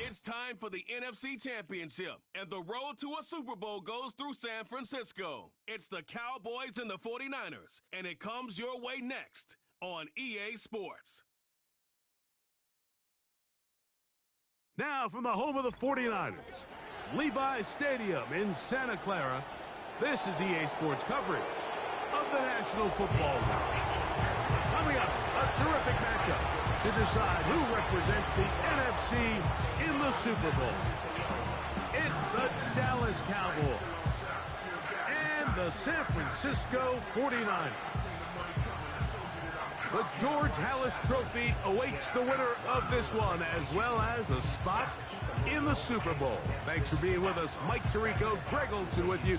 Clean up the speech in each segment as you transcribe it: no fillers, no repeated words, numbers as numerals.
It's time for the NFC Championship, and the road to a Super Bowl goes through San Francisco. It's the Cowboys and the 49ers, and it comes your way next on EA Sports. Now from the home of the 49ers, Levi's Stadium in Santa Clara, this is EA Sports coverage of the National Football League. Coming up, a terrific matchup to decide who represents the NFC in the Super Bowl. It's the Dallas Cowboys and the San Francisco 49ers. The George Halas Trophy awaits the winner of this one, as well as a spot in the Super Bowl. Thanks for being with us. Mike Tirico, Greg Olson with you.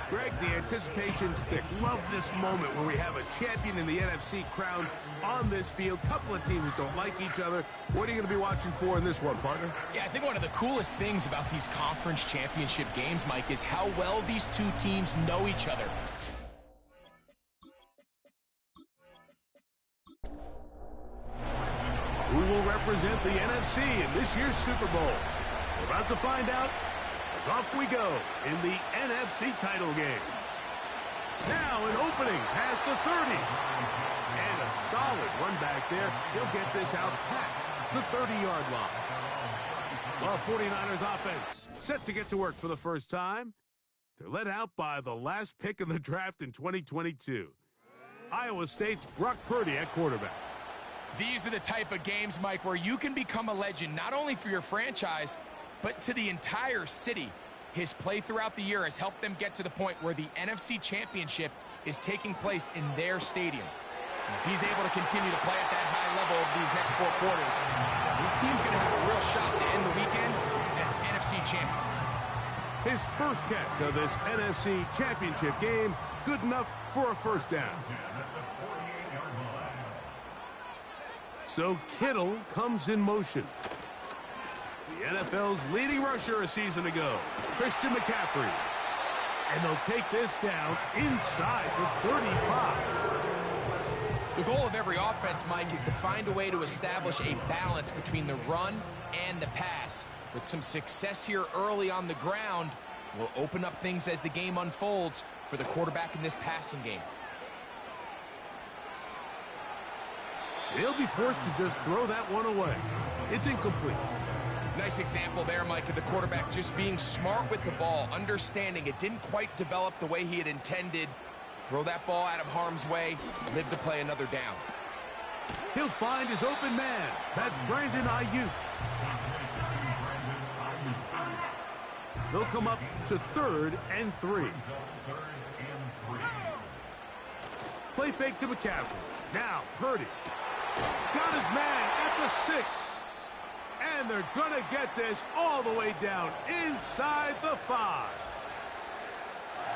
Greg, the anticipation's thick. Love this moment where we have a champion in the NFC crowned on this field. Couple of teams that don't like each other. What are you going to be watching for in this one, partner? Yeah, I think one of the coolest things about these conference championship games, Mike, is how well these two teams know each other. Who will represent the NFC in this year's Super Bowl? We're about to find out as off we go in the NFC title game. Now an opening past the 30. And a solid run back there. He'll get this out past the 30-yard line. Well, 49ers offense set to get to work for the first time. They're led out by the last pick in the draft in 2022. Iowa State's Brock Purdy at quarterback. These are the type of games, Mike, where you can become a legend, not only for your franchise, but to the entire city. His play throughout the year has helped them get to the point where the NFC Championship is taking place in their stadium. And if he's able to continue to play at that high level of these next 4 quarters, this team's going to have a real shot to end the weekend as NFC champions. His first catch of this NFC Championship game, good enough for a first down. So Kittle comes in motion. The NFL's leading rusher a season ago, Christian McCaffrey. And they'll take this down inside the 35. The goal of every offense, Mike, is to find a way to establish a balance between the run and the pass. With some success here early on the ground, will open up things as the game unfolds for the quarterback in this passing game. He'll be forced to just throw that one away. It's incomplete. Nice example there, Mike, of the quarterback just being smart with the ball, understanding it didn't quite develop the way he had intended. Throw that ball out of harm's way, live to play another down. He'll find his open man. That's Brandon Ayuk. They'll come up to 3rd and 3. Play fake to McCaffrey. Now, Purdy. Got his man at the 6. And they're going to get this all the way down inside the 5.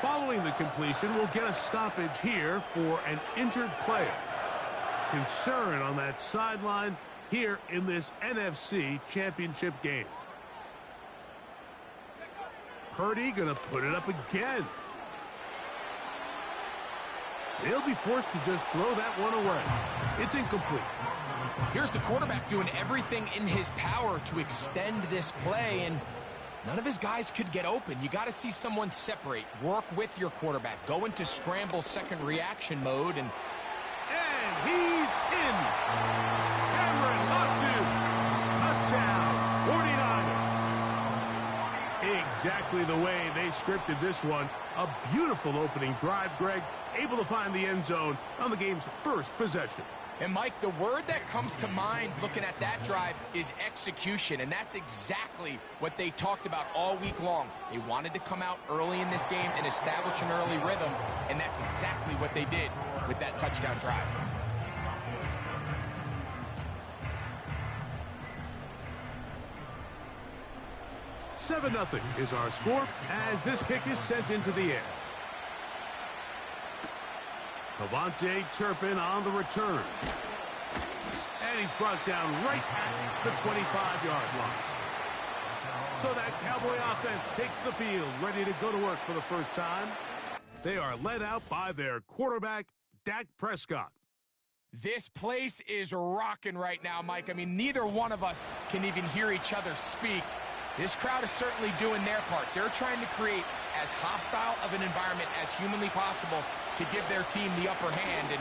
Following the completion, we'll get a stoppage here for an injured player. Concern on that sideline here in this NFC Championship game. Purdy going to put it up again. He'll be forced to just throw that one away. It's incomplete. Here's the quarterback doing everything in his power to extend this play, and none of his guys could get open. You got to see someone separate, work with your quarterback, go into scramble second reaction mode, and he's in. Cameron Latu. Touchdown, 49ers. Exactly the way they scripted this one. A beautiful opening drive, Greg. Able to find the end zone on the game's first possession. And, Mike, the word that comes to mind looking at that drive is execution, and that's exactly what they talked about all week long. They wanted to come out early in this game and establish an early rhythm, and that's exactly what they did with that touchdown drive. Seven 0 is our score as this kick is sent into the air. Cavante Turpin on the return. And he's brought down right at the 25-yard line. So that Cowboy offense takes the field, ready to go to work for the first time. They are led out by their quarterback, Dak Prescott. This place is rocking right now, Mike. I mean, neither one of us can even hear each other speak. This crowd is certainly doing their part. They're trying to create as hostile of an environment as humanly possible to give their team the upper hand. And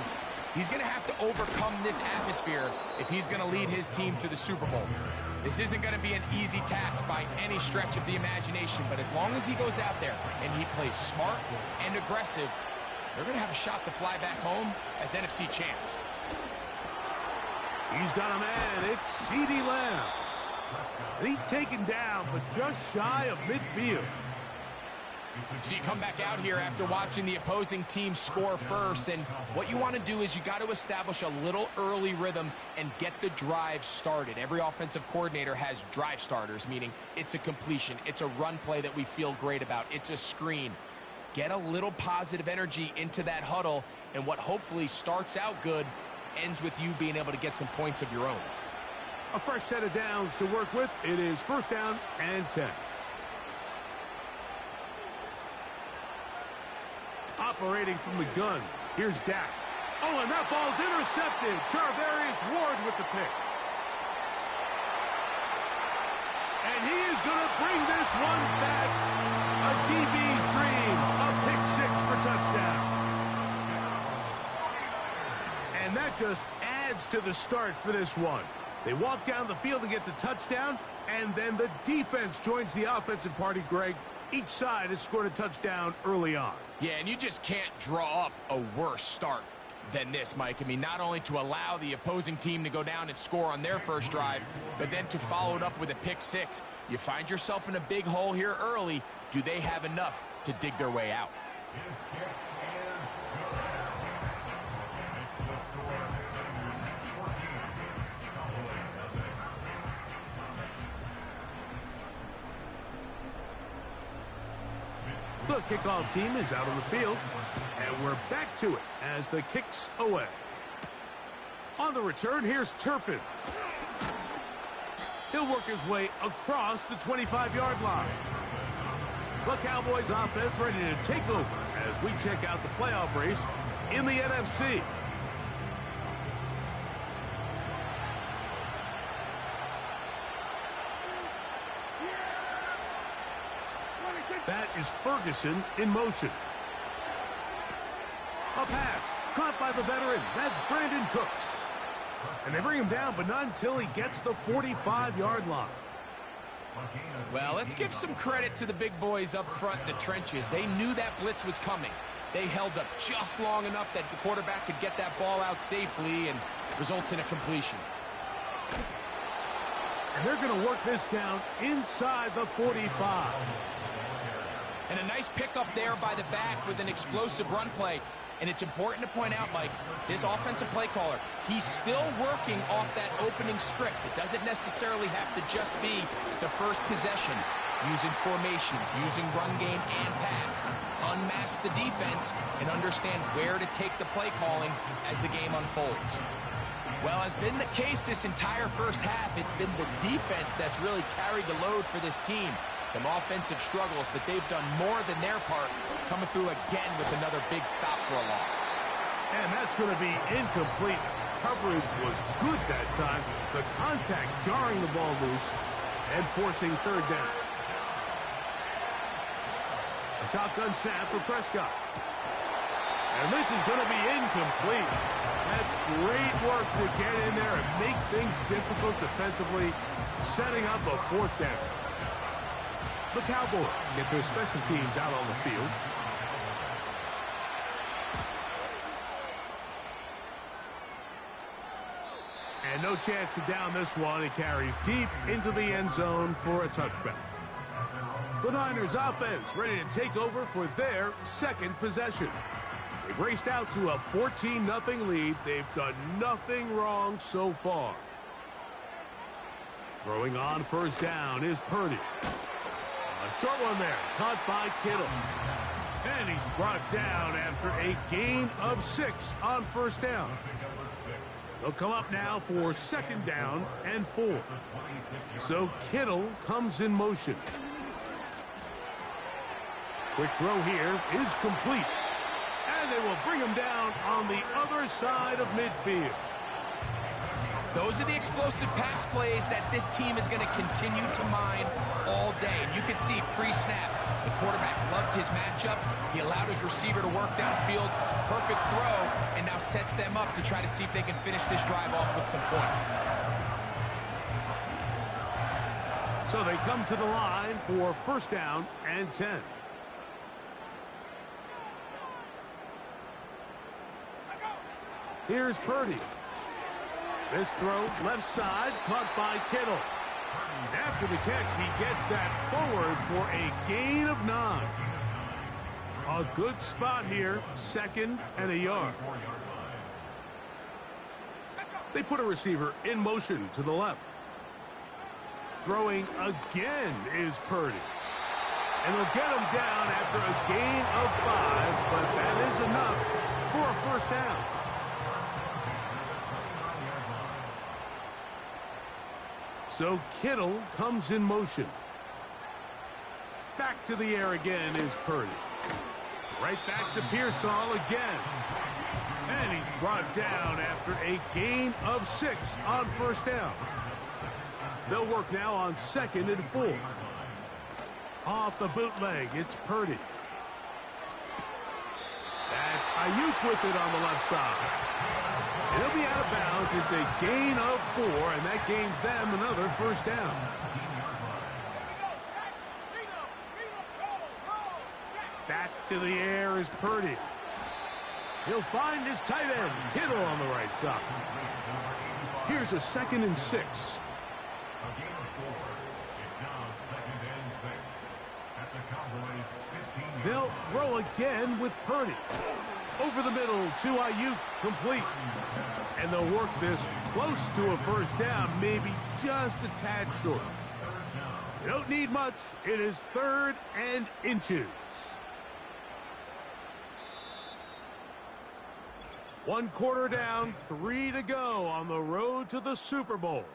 he's going to have to overcome this atmosphere if he's going to lead his team to the Super Bowl. This isn't going to be an easy task by any stretch of the imagination, but as long as he goes out there and he plays smart and aggressive, they're going to have a shot to fly back home as NFC champs. He's got a man. It's CeeDee Lamb. And he's taken down, but just shy of midfield. So you come back out here after watching the opposing team score first, and what you want to do is you got to establish a little early rhythm and get the drive started. Every offensive coordinator has drive starters, meaning it's a completion, it's a run play that we feel great about, it's a screen. Get a little positive energy into that huddle, and what hopefully starts out good ends with you being able to get some points of your own. A fresh set of downs to work with. It is first down and 10. Operating from the gun, here's Dak. Oh, and that ball's intercepted. Charvarius Ward with the pick. And he is going to bring this one back. A DB's dream. A pick six for touchdown. And that just adds to the start for this one. They walk down the field to get the touchdown, and then the defense joins the offensive party, Greg. Each side has scored a touchdown early on. Yeah, and you just can't draw up a worse start than this, Mike. I mean, not only to allow the opposing team to go down and score on their first drive, but then to follow it up with a pick six. You find yourself in a big hole here early. Do they have enough to dig their way out? The kickoff team is out on the field, and we're back to it as the kick's away. On the return, here's Turpin. He'll work his way across the 25-yard line. The Cowboys offense ready to take over as we check out the playoff race in the NFC. That is Ferguson in motion. A pass caught by the veteran. That's Brandon Cooks. And they bring him down, but not until he gets the 45-yard line. Well, let's give some credit to the big boys up front in the trenches. They knew that blitz was coming. They held up just long enough that the quarterback could get that ball out safely and results in a completion. And they're going to work this down inside the 45. And a nice pickup there by the back with an explosive run play. And it's important to point out, Mike, this offensive play caller, he's still working off that opening script. It doesn't necessarily have to just be the first possession. Using formations, using run game and pass. Unmask the defense and understand where to take the play calling as the game unfolds. Well, as been the case this entire first half, it's been the defense that's really carried the load for this team. Some offensive struggles, but they've done more than their part, coming through again with another big stop for a loss. And that's going to be incomplete. Coverage was good that time. The contact jarring the ball loose and forcing third down. A shotgun snap for Prescott. And this is going to be incomplete. That's great work to get in there and make things difficult defensively, setting up a fourth down. The Cowboys get their special teams out on the field. And no chance to down this one. It carries deep into the end zone for a touchback. The Niners offense ready to take over for their second possession. They've raced out to a 14-0 lead. They've done nothing wrong so far. Throwing on first down is Purdy. A short one there, caught by Kittle. And he's brought down after a gain of 6 on first down. They'll come up now for second down and 4. So Kittle comes in motion. Quick throw here is complete. And they will bring him down on the other side of midfield. Those are the explosive pass plays that this team is going to continue to mine all day. And you can see pre-snap, the quarterback loved his matchup. He allowed his receiver to work downfield. Perfect throw, and now sets them up to try to see if they can finish this drive off with some points. So they come to the line for first down and 10. Here's Purdy. This throw, left side, caught by Kittle. After the catch, he gets that forward for a gain of 9. A good spot here, 2nd and a yard. They put a receiver in motion to the left. Throwing again is Purdy. And they'll get him down after a gain of 5, but that is enough for a first down. So Kittle comes in motion. Back to the air again is Purdy. Right back to Pearsall again. And he's brought down after a gain of 6 on first down. They'll work now on 2nd and 4. Off the bootleg, it's Purdy. That's Ayuk with it on the left side. And he'll be out of bounds. It's a gain of 4, and that gains them another first down. Back to the air is Purdy. He'll find his tight end, Kittle, on the right side. Here's a 2nd and 6. They'll throw again with Purdy. Over the middle to Ayuk, complete. And they'll work this close to a first down, maybe just a tad short. You don't need much. It is 3rd and inches. 1 quarter down, 3 to go on the road to the Super Bowl.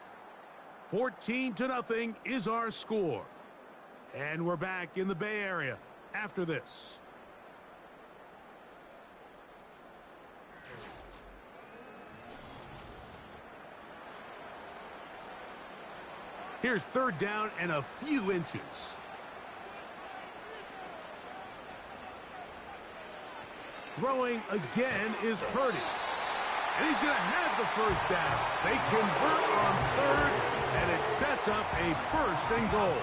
14-0 is our score. And we're back in the Bay Area after this. Here's 3rd down and a few inches. Throwing again is Purdy. And he's going to have the first down. They convert on 3rd, and it sets up a 1st and goal.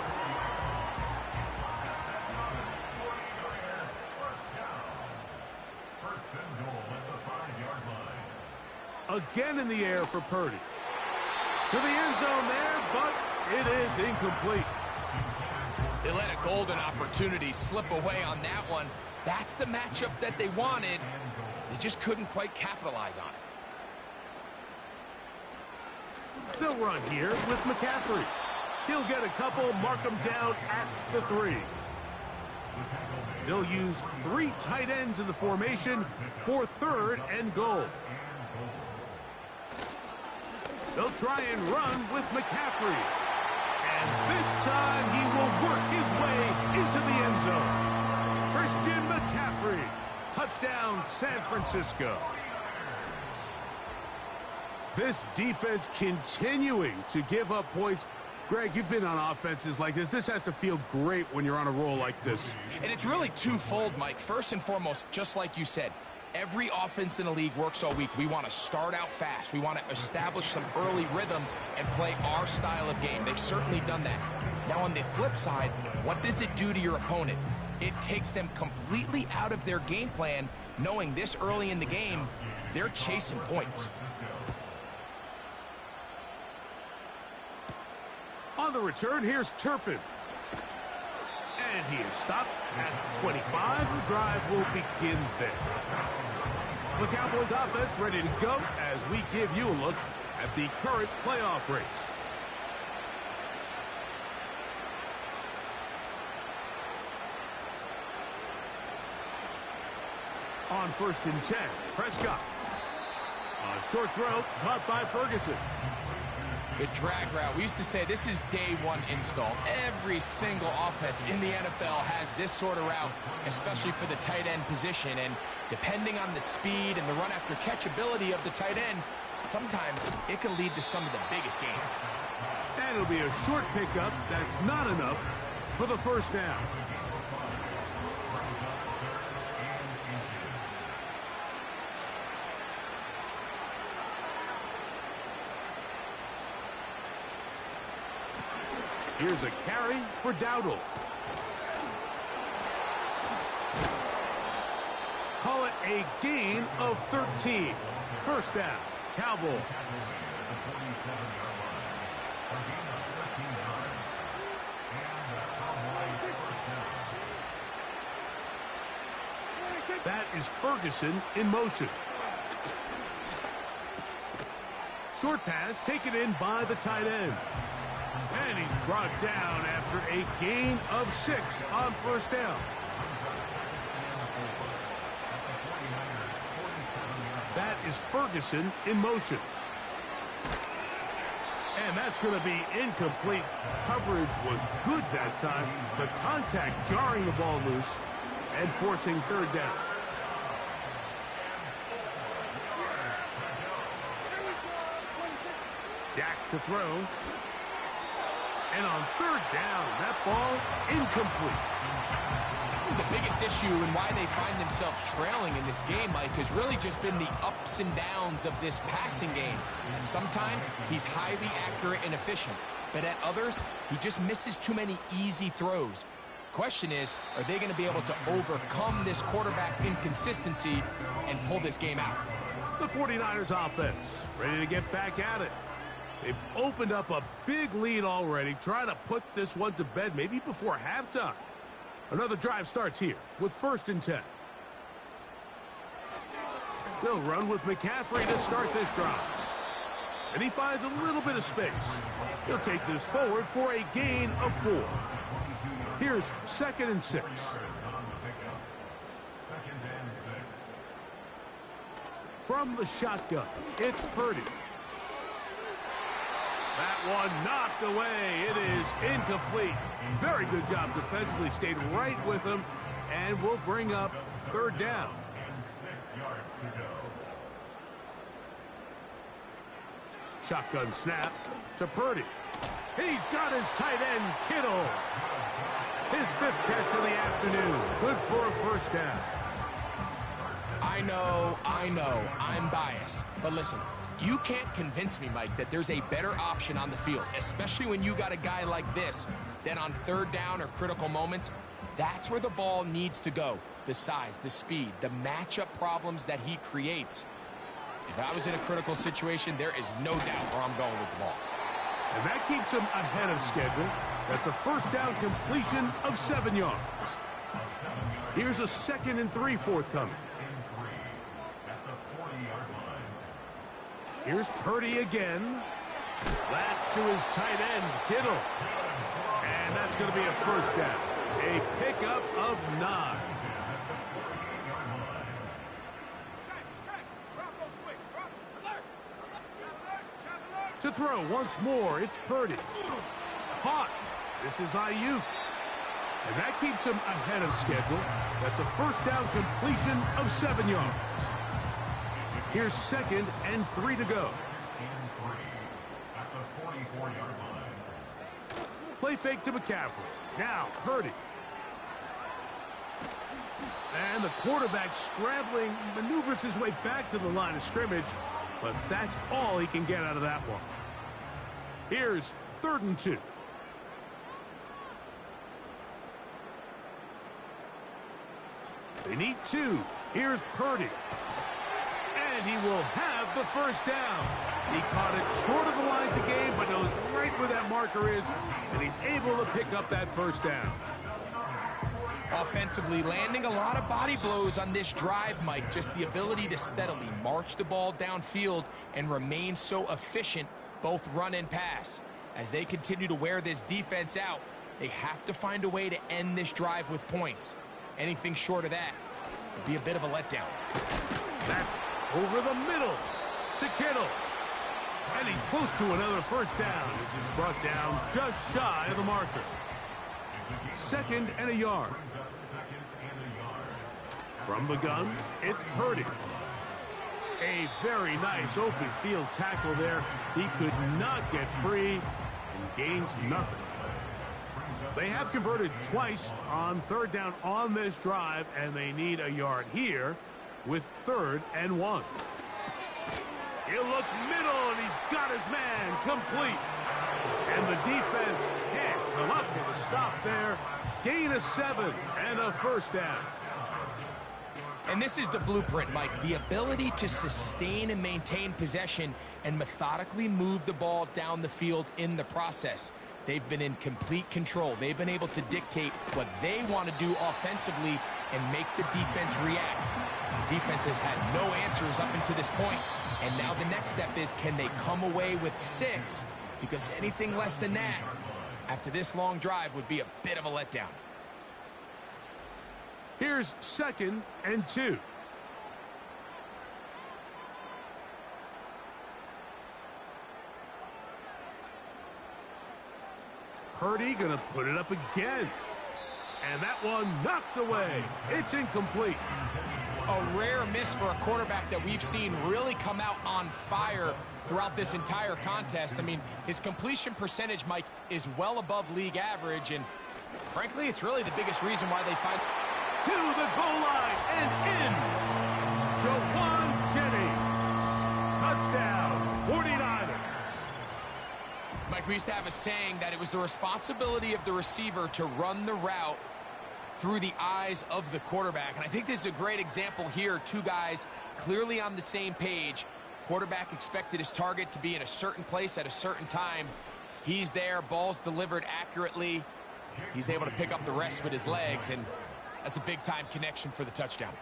Again in the air for Purdy. To the end zone there, but it is incomplete. They let a golden opportunity slip away on that one. That's the matchup that they wanted. They just couldn't quite capitalize on it. They'll run here with McCaffrey. He'll get a couple, mark him down at the 3. They'll use 3 tight ends in the formation for 3rd and goal. They'll try and run with McCaffrey. And this time he will work his way into the end zone. Christian McCaffrey. Touchdown, San Francisco. This defense continuing to give up points. Greg, you've been on offenses like this. This has to feel great when you're on a roll like this. And it's really twofold, Mike. First and foremost, just like you said, every offense in the league works all week. We want to start out fast. We want to establish some early rhythm and play our style of game. They've certainly done that. Now, on the flip side, what does it do to your opponent? It takes them completely out of their game plan, knowing this early in the game, they're chasing points. On the return, here's Turpin. And he is stopped at 25. The drive will begin there. The Cowboys offense ready to go as we give you a look at the current playoff race. On 1st and 10, Prescott. A short throw caught by Ferguson. The drag route. We used to say this is day one install. Every single offense in the NFL has this sort of route, especially for the tight end position. And depending on the speed and the run after catch ability of the tight end, sometimes it can lead to some of the biggest gains. And it'll be a short pickup. That's not enough for the first down. Here's a carry for Dowdle. Call it a gain of 13. First down, Cowboys. That is Ferguson in motion. Short pass taken in by the tight end. And he's brought down after a gain of 6 on first down. That is Ferguson in motion. And that's going to be incomplete. Coverage was good that time. The contact jarring the ball loose and forcing third down. Dak to throw. And on third down, that ball incomplete. The biggest issue and why they find themselves trailing in this game, Mike, has really just been the ups and downs of this passing game. And sometimes he's highly accurate and efficient, but at others, he just misses too many easy throws. Question is, are they going to be able to overcome this quarterback inconsistency and pull this game out? The 49ers offense ready to get back at it. They've opened up a big lead already, trying to put this one to bed maybe before halftime. Another drive starts here with 1st and 10. They'll run with McCaffrey to start this drive. And he finds a little bit of space. He'll take this forward for a gain of 4. Here's 2nd and 6. From the shotgun, it's Purdy. That one knocked away. It is incomplete. Very good job defensively. Stayed right with him and will bring up third down. Shotgun snap to Purdy. He's got his tight end, Kittle. His 5th catch of the afternoon. Good for a first down. I know, I'm biased. But listen, you can't convince me, Mike, that there's a better option on the field, especially when you got a guy like this, than on third down or critical moments. That's where the ball needs to go. The size, the speed, the matchup problems that he creates. If I was in a critical situation, there is no doubt where I'm going with the ball. And that keeps him ahead of schedule. That's a first down completion of 7 yards. Here's a 2nd and 3 forthcoming. Here's Purdy again. That's to his tight end, Kittle. And that's going to be a first down. A pickup of 9. To throw once more, it's Purdy. Caught. This is Ayuk. And that keeps him ahead of schedule. That's a first down completion of 7 yards. Here's 2nd and 3 to go. Play fake to McCaffrey. Now Purdy. And the quarterback scrambling, maneuvers his way back to the line of scrimmage. But that's all he can get out of that one. Here's 3rd and 2. They need 2. Here's Purdy. And he will have the first down. He caught it short of the line to gain, but knows right where that marker is, and he's able to pick up that first down. Offensively, landing a lot of body blows on this drive, Mike. Just the ability to steadily march the ball downfield and remain so efficient, both run and pass. As they continue to wear this defense out, they have to find a way to end this drive with points. Anything short of that would be a bit of a letdown. That's over the middle to Kittle. And he's close to another first down as he's brought down just shy of the marker. 2nd and a yard. From the gun, it's Purdy. A very nice open field tackle there. He could not get free and gains nothing. They have converted twice on 3rd down on this drive, and they need a yard here with 3rd and 1. He'll look middle, and he's got his man complete. And the defense can't come up with a stop there. Gain of 7 and a first down. And this is the blueprint, Mike. The ability to sustain and maintain possession and methodically move the ball down the field in the process. They've been in complete control. They've been able to dictate what they want to do offensively and make the defense react. The defense has had no answers up until this point. And now the next step is, can they come away with 6? Because anything less than that, after this long drive, would be a bit of a letdown. Here's 2nd and 2. Purdy going to put it up again. And that one knocked away. It's incomplete. A rare miss for a quarterback that we've seen really come out on fire throughout this entire contest. I mean, his completion percentage, Mike, is well above league average. And frankly, it's really the biggest reason why they find... To the goal line and in. Jawan Jennings. Touchdown, 49ers. Mike, we used to have a saying that it was the responsibility of the receiver to run the route through the eyes of the quarterback. And I think this is a great example here. 2 guys clearly on the same page. Quarterback expected his target to be in a certain place at a certain time. He's there, ball's delivered accurately. He's able to pick up the rest with his legs, and that's a big-time connection for the touchdown.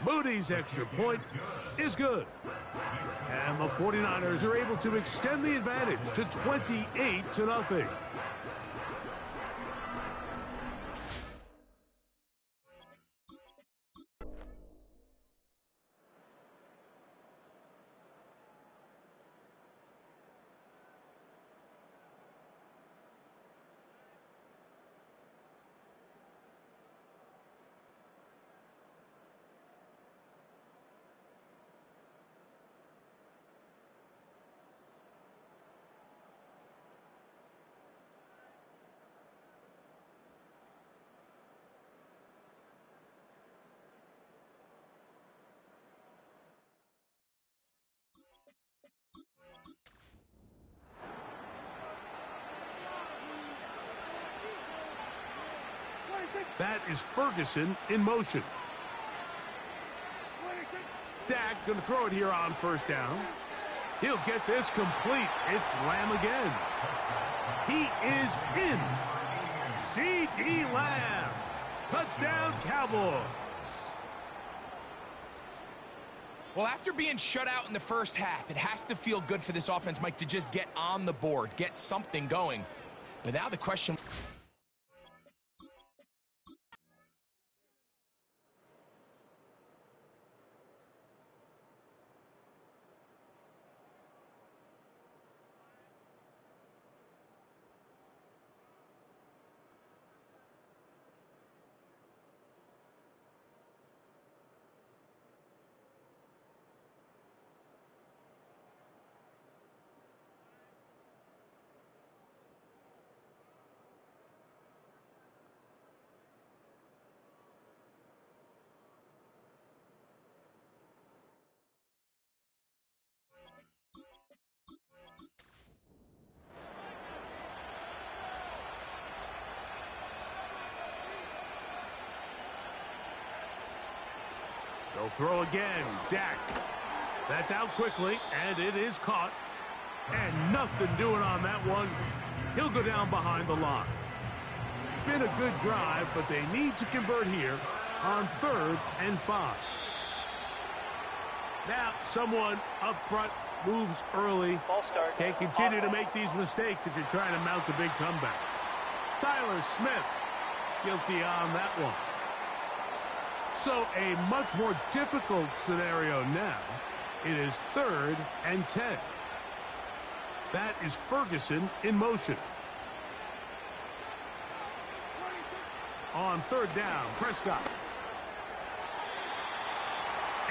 Moody's extra point is good. And the 49ers are able to extend the advantage to 28-0. That is Ferguson in motion. Dak going to throw it here on 1st down. He'll get this complete. It's Lamb again. He is in. C.D. Lamb. Touchdown, Cowboys. Well, after being shut out in the first half, it has to feel good for this offense, Mike, to just get on the board, get something going. But now the question... They'll throw again. Dak. That's out quickly, and it is caught. And nothing doing on that one. He'll go down behind the line. Been a good drive, but they need to convert here on 3rd and 5. Now, someone up front moves early. Can't continue to make these mistakes if you're trying to mount a big comeback. Tyler Smith, guilty on that one. So a much more difficult scenario now. It is 3rd and 10. That is Ferguson in motion. On 3rd down, Prescott.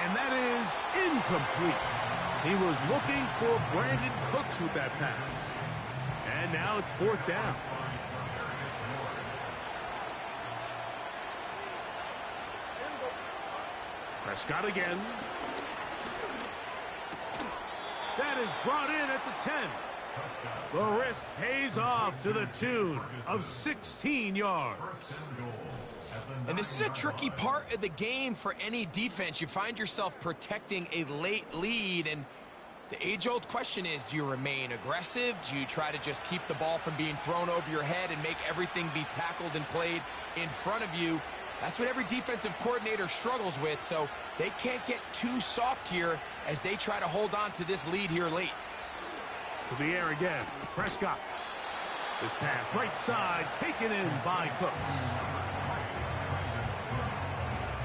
And that is incomplete. He was looking for Brandon Cooks with that pass. And now it's 4th down. Prescott again. That is brought in at the 10. The risk pays off to the tune of 16 yards. And this is a tricky part of the game for any defense. You find yourself protecting a late lead, and the age-old question is, do you remain aggressive? Do you try to just keep the ball from being thrown over your head and make everything be tackled and played in front of you? That's what every defensive coordinator struggles with, so they can't get too soft here as they try to hold on to this lead here late. To the air again, Prescott. This pass right side taken in by Cooks.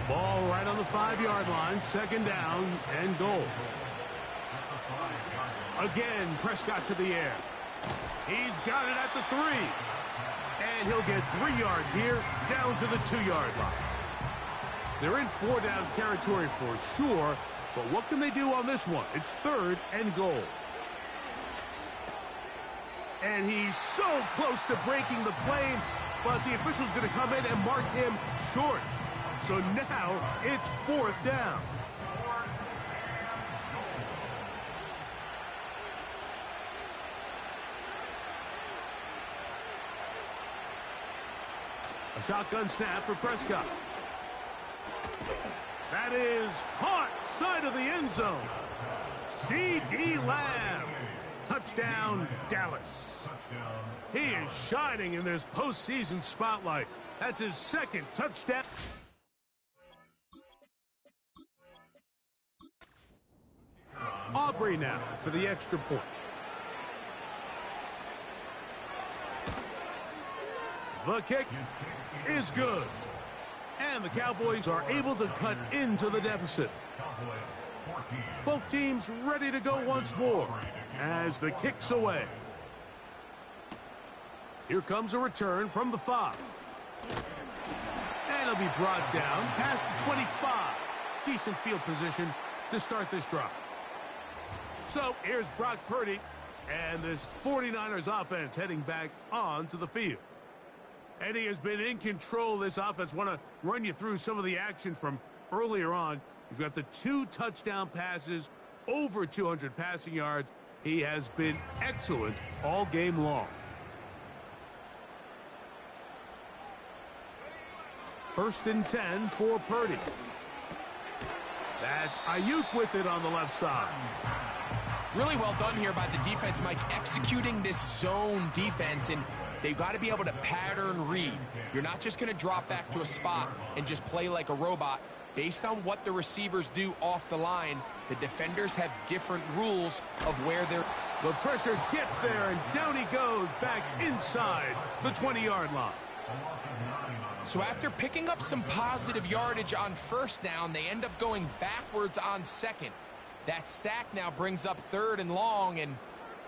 Ball right on the 5-yard line, 2nd down and goal. Again, Prescott to the air. He's got it at the 3. And he'll get 3 yards here, down to the 2-yard line. They're in 4-down territory for sure, but what can they do on this one? It's 3rd and goal. And he's so close to breaking the plane, but the official's going to come in and mark him short. So now it's 4th down. A shotgun snap for Prescott. That is caught side of the end zone. C.D. Lamb. Touchdown, Dallas. He is shining in this postseason spotlight. That's his 2nd touchdown. Aubrey now for the extra point. The kick is good. And the Cowboys are able to cut into the deficit. Both teams ready to go once more as the kick's away. Here comes a return from the 5. And it'll be brought down past the 25. Decent field position to start this drive. So here's Brock Purdy and this 49ers offense heading back onto the field. And he has been in control of this offense. Want to run you through some of the action from earlier on. You've got the 2 touchdown passes, over 200 passing yards. He has been excellent all game long. 1st and 10 for Purdy. That's Ayuk with it on the left side. Really well done here by the defense, Mike, executing this zone defense, and they've got to be able to pattern read. You're not just going to drop back to a spot and just play like a robot. Based on what the receivers do off the line, the defenders have different rules of where they're... The pressure gets there, and down he goes back inside the 20-yard line. So after picking up some positive yardage on 1st down, they end up going backwards on 2nd. That sack now brings up 3rd and long, and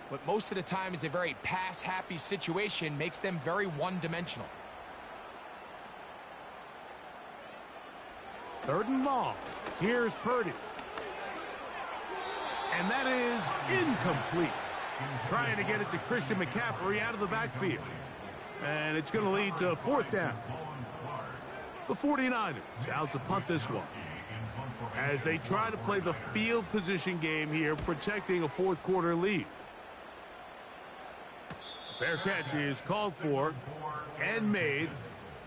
what most of the time is a very pass-happy situation makes them very one-dimensional. 3rd and long. Here's Purdy. And that is incomplete. Trying to get it to Christian McCaffrey out of the backfield. And it's going to lead to 4th down. The 49ers out to punt this one, as they try to play the field position game here, protecting a 4th quarter lead. Fair catch is called for and made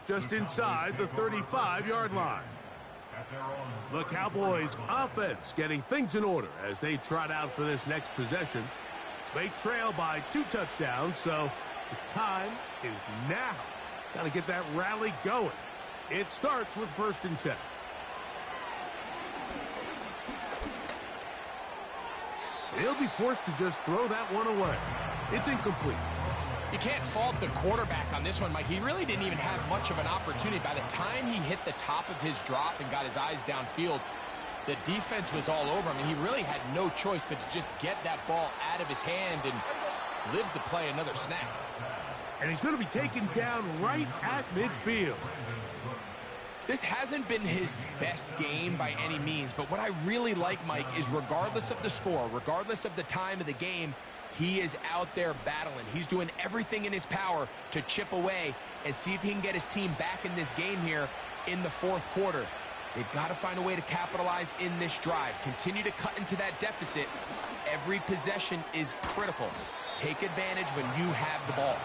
just inside the 35-yard line. The Cowboys offense getting things in order as they trot out for this next possession. They trail by 2 touchdowns, so the time is now. Got to get that rally going. It starts with 1st and 10. He'll be forced to just throw that one away. It's incomplete. You can't fault the quarterback on this one, Mike. He really didn't even have much of an opportunity. By the time he hit the top of his drop and got his eyes downfield, the defense was all over him. I mean, he really had no choice but to just get that ball out of his hand and live to play another snap. And he's going to be taken down right at midfield. This hasn't been his best game by any means, but what I really like, Mike, is regardless of the score, regardless of the time of the game, he is out there battling. He's doing everything in his power to chip away and see if he can get his team back in this game here in the fourth quarter. They've got to find a way to capitalize in this drive. Continue to cut into that deficit. Every possession is critical. Take advantage when you have the ball.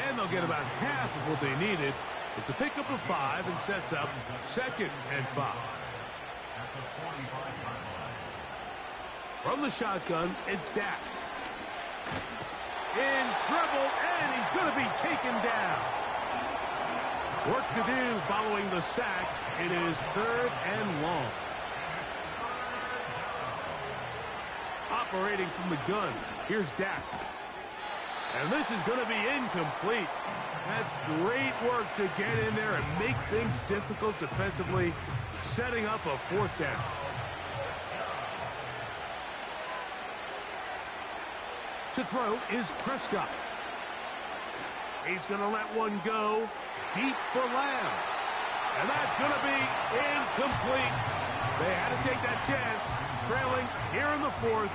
And they'll get about half of what they needed. It's a pickup of 5 and sets up 2nd and 5. From the shotgun, it's Dak. In trouble, and he's going to be taken down. Work to do following the sack. It is 3rd and long. Operating from the gun, here's Dak. And this is going to be incomplete. That's great work to get in there and make things difficult defensively, setting up a 4th down. To throw is Prescott. He's going to let one go deep for Lamb. And that's going to be incomplete. They had to take that chance, trailing here in the 4th,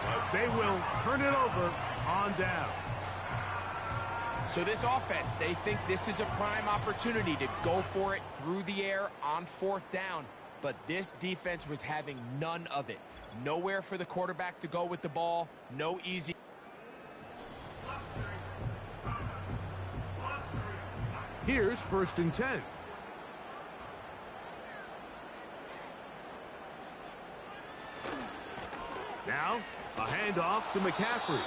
but they will turn it over on down. So this offense, they think this is a prime opportunity to go for it through the air on 4th down. But this defense was having none of it. Nowhere for the quarterback to go with the ball. No easy. Here's 1st and 10. Now, a handoff to McCaffrey.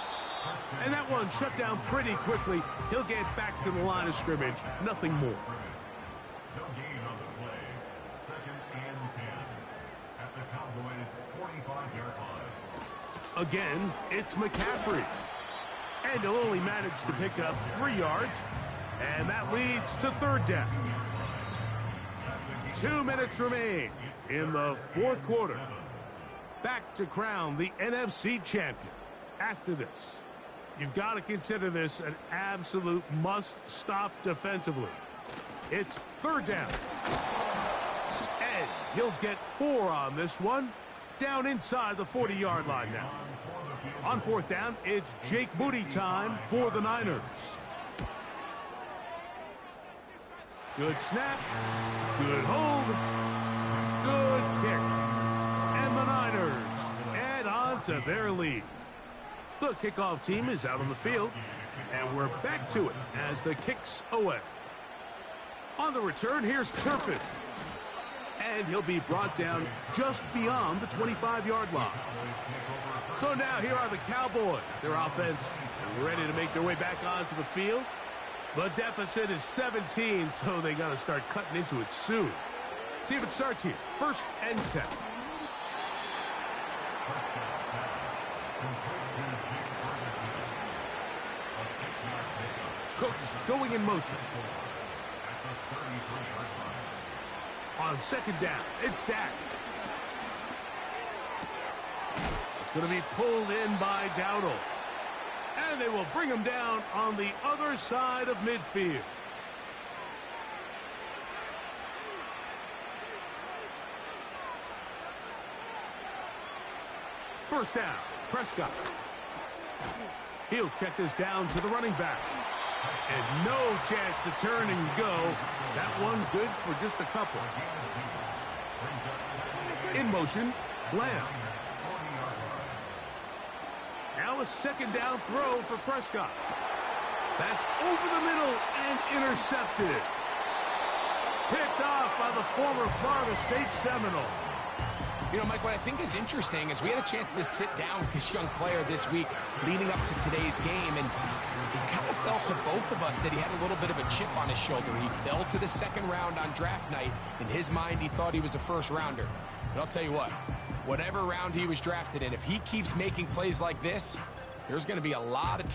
And that one shut down pretty quickly. He'll get back to the line of scrimmage. Nothing more. No gain on the play. 2nd and 10 at the Cowboys' 45-yard line. Again, it's McCaffrey. And he'll only manage to pick up 3 yards. And that leads to 3rd down. 2 minutes remain in the 4th quarter. Back to crown the NFC champion. After this, you've got to consider this an absolute must-stop defensively. It's 3rd down. And he'll get 4 on this one. Down inside the 40-yard line now. On 4th down, it's Jake Moody time for the Niners. Good snap. Good hold. Good kick. And the Niners add on to their lead. The kickoff team is out on the field, and we're back to it as the kick's away. On the return, here's Turpin. And he'll be brought down just beyond the 25-yard line. So now here are the Cowboys. Their offense ready to make their way back onto the field. The deficit is 17, so they got to start cutting into it soon. See if it starts here. 1st and 10. Cooks going in motion. On 2nd down, it's Dak. It's going to be pulled in by Dowdle. And they will bring him down on the other side of midfield. First down, Prescott. He'll check this down to the running back. And no chance to turn and go. That one good for just a couple. In motion, Lamb. Now a 2nd down throw for Prescott. That's over the middle and intercepted. Picked off by the former Florida State Seminole. You know, Mike, what I think is interesting is we had a chance to sit down with this young player this week leading up to today's game, and it kind of felt to both of us that he had a little bit of a chip on his shoulder. He fell to the 2nd round on draft night. In his mind, he thought he was a 1st rounder. But I'll tell you what, whatever round he was drafted in, if he keeps making plays like this, there's going to be a lot of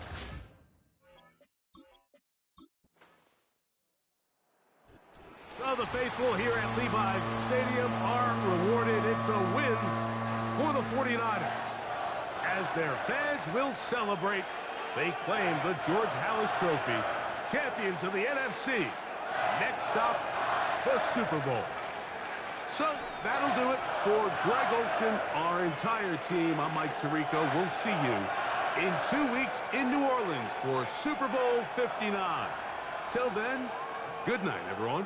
faithful here at Levi's Stadium are rewarded. It's a win for the 49ers. As their fans will celebrate, they claim the George Halas Trophy, champions of the NFC. Next stop, the Super Bowl. So that'll do it for Greg Olchen, our entire team. I'm Mike Tirico. We'll see you in 2 weeks in New Orleans for Super Bowl 59. Till then, good night, everyone.